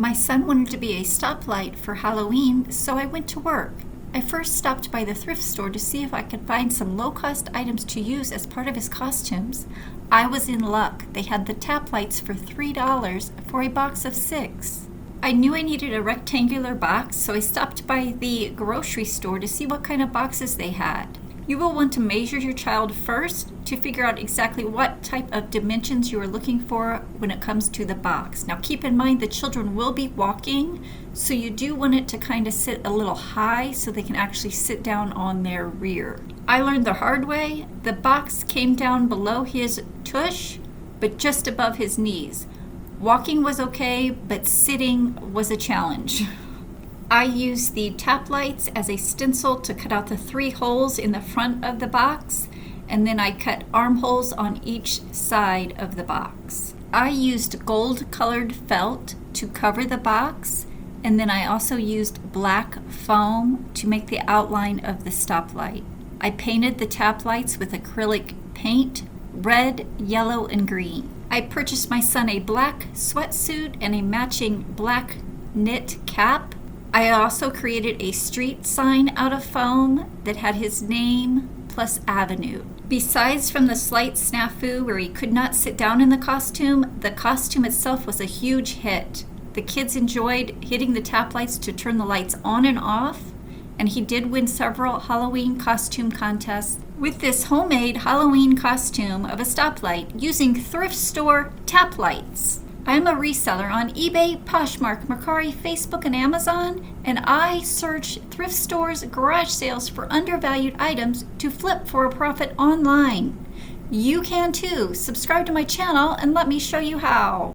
My son wanted to be a stoplight for Halloween, so I went to work. I first stopped by the thrift store to see if I could find some low-cost items to use as part of his costumes. I was in luck. They had the tap lights for $3 for a box of 6. I knew I needed a rectangular box, so I stopped by the grocery store to see what kind of boxes they had. You will want to measure your child first to figure out exactly what type of dimensions you are looking for when it comes to the box. Now keep in mind the children will be walking, so you do want it to kind of sit a little high so they can actually sit down on their rear. I learned the hard way. The box came down below his tush, but just above his knees. Walking was okay, but sitting was a challenge. I used the tap lights as a stencil to cut out the 3 holes in the front of the box, and then I cut armholes on each side of the box. I used gold-colored felt to cover the box, and then I also used black foam to make the outline of the stoplight. I painted the tap lights with acrylic paint, red, yellow, and green. I purchased my son a black sweatsuit and a matching black knit cap. I also created a street sign out of foam that had his name plus avenue. Besides from the slight snafu where he could not sit down in the costume itself was a huge hit. The kids enjoyed hitting the tap lights to turn the lights on and off, and he did win several Halloween costume contests with this homemade Halloween costume of a stoplight using thrift store tap lights. I'm a reseller on eBay, Poshmark, Mercari, Facebook, and Amazon, and I search thrift stores, garage sales for undervalued items to flip for a profit online. You can too. Subscribe to my channel and let me show you how.